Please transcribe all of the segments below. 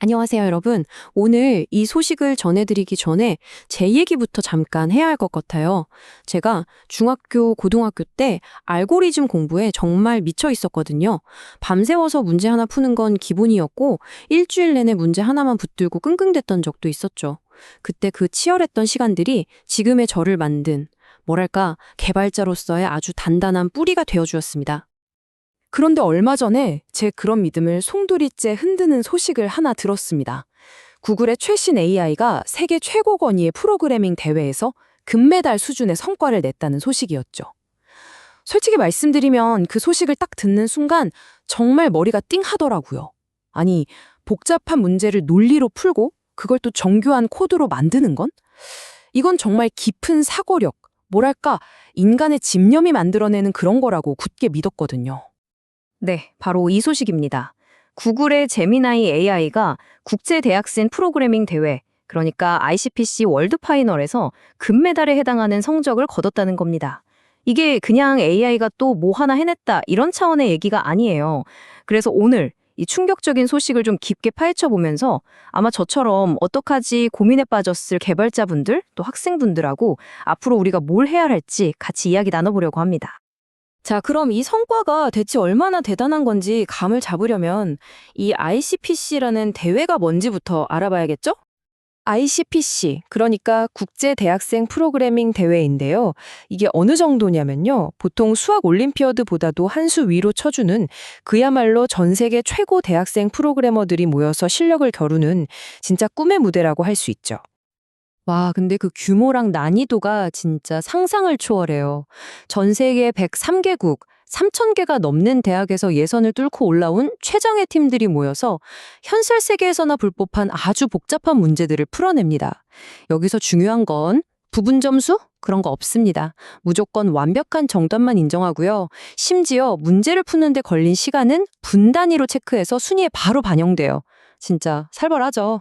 안녕하세요, 여러분. 오늘 이 소식을 전해드리기 전에 제 얘기부터 잠깐 해야 할 것 같아요. 제가 중학교, 고등학교 때 알고리즘 공부에 정말 미쳐 있었거든요. 밤새워서 문제 하나 푸는 건 기본이었고, 일주일 내내 문제 하나만 붙들고 끙끙댔던 적도 있었죠. 그때 그 치열했던 시간들이 지금의 저를 만든, 뭐랄까, 개발자로서의 아주 단단한 뿌리가 되어주었습니다. 그런데 얼마 전에 제 그런 믿음을 송두리째 흔드는 소식을 하나 들었습니다. 구글의 최신 AI가 세계 최고 권위의 프로그래밍 대회에서 금메달 수준의 성과를 냈다는 소식이었죠. 솔직히 말씀드리면 그 소식을 딱 듣는 순간 정말 머리가 띵 하더라고요. 아니, 복잡한 문제를 논리로 풀고 그걸 또 정교한 코드로 만드는 건? 이건 정말 깊은 사고력, 뭐랄까, 인간의 집념이 만들어내는 그런 거라고 굳게 믿었거든요. 네, 바로 이 소식입니다. 구글의 제미나이 AI가 국제대학생 프로그래밍 대회, 그러니까 ICPC 월드 파이널에서 금메달에 해당하는 성적을 거뒀다는 겁니다. 이게 그냥 AI가 또 뭐 하나 해냈다 이런 차원의 얘기가 아니에요. 그래서 오늘 이 충격적인 소식을 좀 깊게 파헤쳐 보면서 아마 저처럼 어떡하지 고민에 빠졌을 개발자분들 또 학생분들하고 앞으로 우리가 뭘 해야 할지 같이 이야기 나눠보려고 합니다. 자, 그럼 이 성과가 대체 얼마나 대단한 건지 감을 잡으려면 이 ICPC라는 대회가 뭔지부터 알아봐야겠죠? ICPC, 그러니까 국제대학생 프로그래밍 대회인데요. 이게 어느 정도냐면요. 보통 수학 올림피아드보다도 한 수 위로 쳐주는 그야말로 전 세계 최고 대학생 프로그래머들이 모여서 실력을 겨루는 진짜 꿈의 무대라고 할 수 있죠. 와, 근데 그 규모랑 난이도가 진짜 상상을 초월해요. 전 세계 103개국, 3,000개가 넘는 대학에서 예선을 뚫고 올라온 최정예 팀들이 모여서 현실 세계에서나 볼 법한 아주 복잡한 문제들을 풀어냅니다. 여기서 중요한 건 부분 점수? 그런 거 없습니다. 무조건 완벽한 정답만 인정하고요. 심지어 문제를 푸는데 걸린 시간은 분 단위로 체크해서 순위에 바로 반영돼요. 진짜 살벌하죠.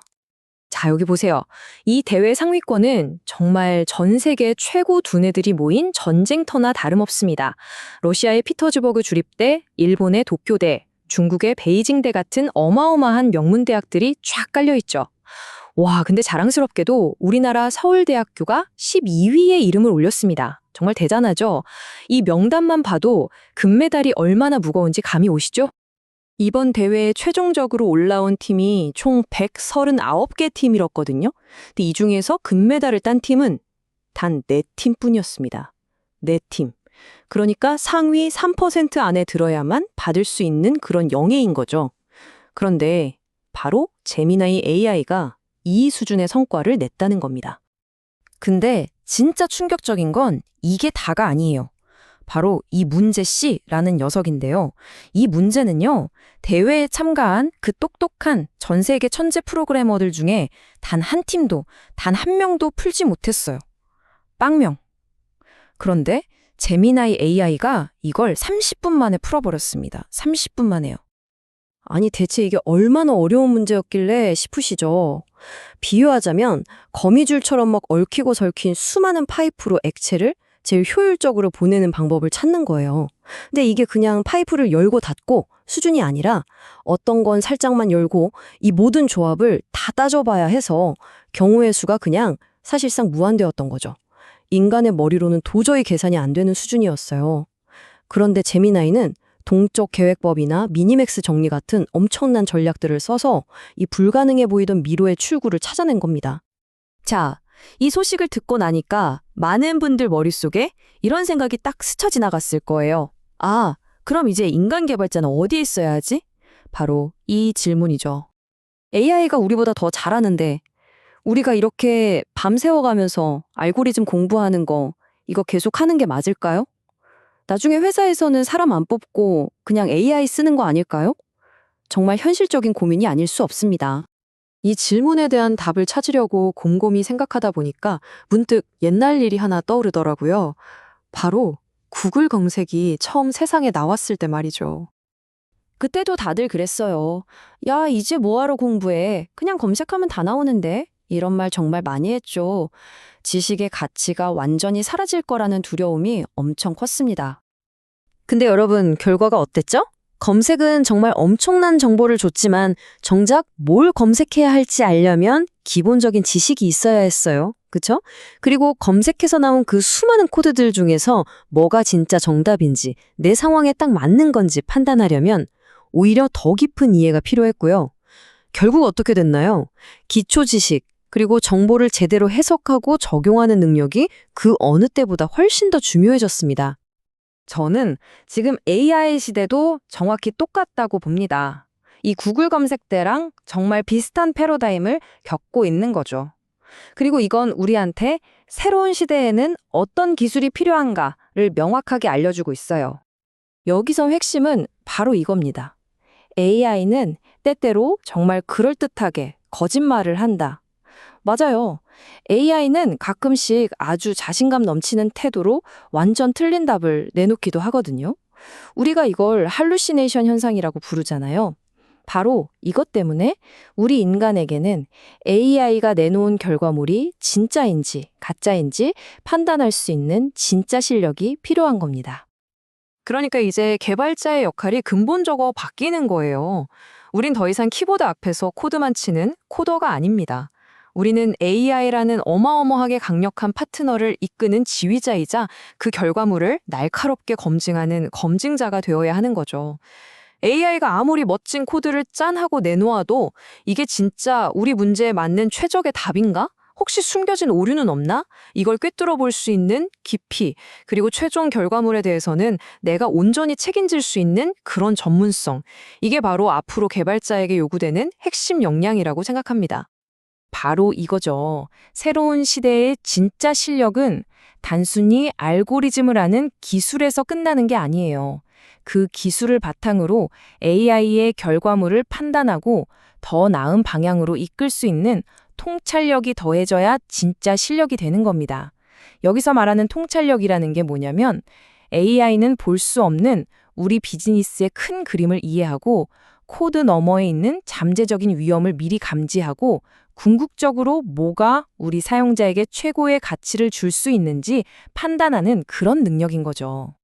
자, 여기 보세요. 이 대회 상위권은 정말 전 세계 최고 두뇌들이 모인 전쟁터나 다름없습니다. 러시아의 피터즈버그 주립대, 일본의 도쿄대, 중국의 베이징대 같은 어마어마한 명문대학들이 쫙 깔려있죠. 와, 근데 자랑스럽게도 우리나라 서울대학교가 12위에 이름을 올렸습니다. 정말 대단하죠? 이 명단만 봐도 금메달이 얼마나 무거운지 감이 오시죠? 이번 대회에 최종적으로 올라온 팀이 총 139개 팀이었거든요. 근데 이 중에서 금메달을 딴 팀은 단 4팀뿐이었습니다. 4팀. 그러니까 상위 3% 안에 들어야만 받을 수 있는 그런 영예인 거죠. 그런데 바로 제미나이 AI가 이 수준의 성과를 냈다는 겁니다. 근데 진짜 충격적인 건 이게 다가 아니에요. 바로 이 문제 C라는 녀석인데요. 이 문제는요, 대회에 참가한 그 똑똑한 전 세계 천재 프로그래머들 중에 단 한 팀도, 단 한 명도 풀지 못했어요. 빵명. 그런데 제미나이 AI가 이걸 30분 만에 풀어버렸습니다. 30분 만에요. 아니, 대체 이게 얼마나 어려운 문제였길래 싶으시죠? 비유하자면 거미줄처럼 막 얽히고 설킨 수많은 파이프로 액체를 제일 효율적으로 보내는 방법을 찾는 거예요. 근데 이게 그냥 파이프를 열고 닫고 수준이 아니라 어떤 건 살짝만 열고 이 모든 조합을 다 따져봐야 해서 경우의 수가 그냥 사실상 무한대였던 거죠. 인간의 머리로는 도저히 계산이 안 되는 수준이었어요. 그런데 제미나이는 동적 계획법이나 미니맥스 정리 같은 엄청난 전략들을 써서 이 불가능해 보이던 미로의 출구를 찾아낸 겁니다. 자, 이 소식을 듣고 나니까 많은 분들 머릿속에 이런 생각이 딱 스쳐 지나갔을 거예요. 아, 그럼 이제 인간 개발자는 어디에 있어야지? 바로 이 질문이죠. AI가 우리보다 더 잘하는데 우리가 이렇게 밤새워가면서 알고리즘 공부하는 거 이거 계속 하는 게 맞을까요? 나중에 회사에서는 사람 안 뽑고 그냥 AI 쓰는 거 아닐까요? 정말 현실적인 고민이 아닐 수 없습니다. 이 질문에 대한 답을 찾으려고 곰곰이 생각하다 보니까 문득 옛날 일이 하나 떠오르더라고요. 바로 구글 검색이 처음 세상에 나왔을 때 말이죠. 그때도 다들 그랬어요. 야, 이제 뭐하러 공부해? 그냥 검색하면 다 나오는데? 이런 말 정말 많이 했죠. 지식의 가치가 완전히 사라질 거라는 두려움이 엄청 컸습니다. 근데 여러분, 결과가 어땠죠? 검색은 정말 엄청난 정보를 줬지만 정작 뭘 검색해야 할지 알려면 기본적인 지식이 있어야 했어요. 그쵸? 그리고 검색해서 나온 그 수많은 코드들 중에서 뭐가 진짜 정답인지, 내 상황에 딱 맞는 건지 판단하려면 오히려 더 깊은 이해가 필요했고요. 결국 어떻게 됐나요? 기초 지식, 그리고 정보를 제대로 해석하고 적용하는 능력이 그 어느 때보다 훨씬 더 중요해졌습니다. 저는 지금 AI 시대도 정확히 똑같다고 봅니다. 이 구글 검색 때랑 정말 비슷한 패러다임을 겪고 있는 거죠. 그리고 이건 우리한테 새로운 시대에는 어떤 기술이 필요한가를 명확하게 알려주고 있어요. 여기서 핵심은 바로 이겁니다. AI는 때때로 정말 그럴듯하게 거짓말을 한다. 맞아요. AI는 가끔씩 아주 자신감 넘치는 태도로 완전 틀린 답을 내놓기도 하거든요. 우리가 이걸 할루시네이션 현상이라고 부르잖아요. 바로 이것 때문에 우리 인간에게는 AI가 내놓은 결과물이 진짜인지 가짜인지 판단할 수 있는 진짜 실력이 필요한 겁니다. 그러니까 이제 개발자의 역할이 근본적으로 바뀌는 거예요. 우린 더 이상 키보드 앞에서 코드만 치는 코더가 아닙니다. 우리는 AI라는 어마어마하게 강력한 파트너를 이끄는 지휘자이자 그 결과물을 날카롭게 검증하는 검증자가 되어야 하는 거죠. AI가 아무리 멋진 코드를 짠하고 내놓아도 이게 진짜 우리 문제에 맞는 최적의 답인가? 혹시 숨겨진 오류는 없나? 이걸 꿰뚫어 볼 수 있는 깊이, 그리고 최종 결과물에 대해서는 내가 온전히 책임질 수 있는 그런 전문성. 이게 바로 앞으로 개발자에게 요구되는 핵심 역량이라고 생각합니다. 바로 이거죠. 새로운 시대의 진짜 실력은 단순히 알고리즘을 아는 기술에서 끝나는 게 아니에요. 그 기술을 바탕으로 AI의 결과물을 판단하고 더 나은 방향으로 이끌 수 있는 통찰력이 더해져야 진짜 실력이 되는 겁니다. 여기서 말하는 통찰력이라는 게 뭐냐면 AI는 볼 수 없는 우리 비즈니스의 큰 그림을 이해하고 코드 너머에 있는 잠재적인 위험을 미리 감지하고 궁극적으로 뭐가 우리 사용자에게 최고의 가치를 줄 수 있는지 판단하는 그런 능력인 거죠.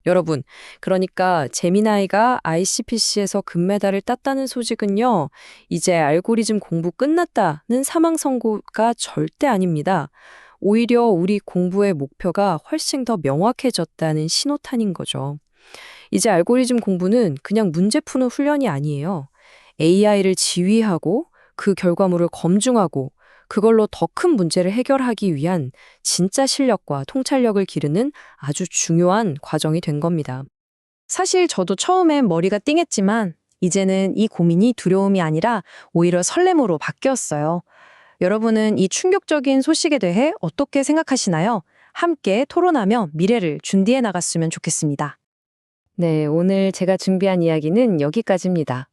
여러분, 그러니까 제미나이가 ICPC에서 금메달을 땄다는 소식은요, 이제 알고리즘 공부 끝났다는 사망 선고가 절대 아닙니다. 오히려 우리 공부의 목표가 훨씬 더 명확해졌다는 신호탄인 거죠. 이제 알고리즘 공부는 그냥 문제 푸는 훈련이 아니에요. AI를 지휘하고 그 결과물을 검증하고 그걸로 더 큰 문제를 해결하기 위한 진짜 실력과 통찰력을 기르는 아주 중요한 과정이 된 겁니다. 사실 저도 처음엔 머리가 띵했지만 이제는 이 고민이 두려움이 아니라 오히려 설렘으로 바뀌었어요. 여러분은 이 충격적인 소식에 대해 어떻게 생각하시나요? 함께 토론하며 미래를 준비해 나갔으면 좋겠습니다. 네, 오늘 제가 준비한 이야기는 여기까지입니다.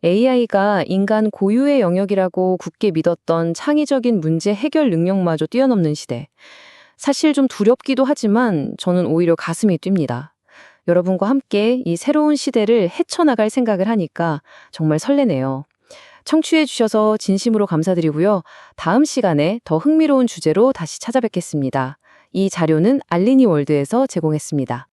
AI가 인간 고유의 영역이라고 굳게 믿었던 창의적인 문제 해결 능력마저 뛰어넘는 시대. 사실 좀 두렵기도 하지만 저는 오히려 가슴이 뜁니다. 여러분과 함께 이 새로운 시대를 헤쳐나갈 생각을 하니까 정말 설레네요. 청취해 주셔서 진심으로 감사드리고요. 다음 시간에 더 흥미로운 주제로 다시 찾아뵙겠습니다. 이 자료는 알리니 월드에서 제공했습니다.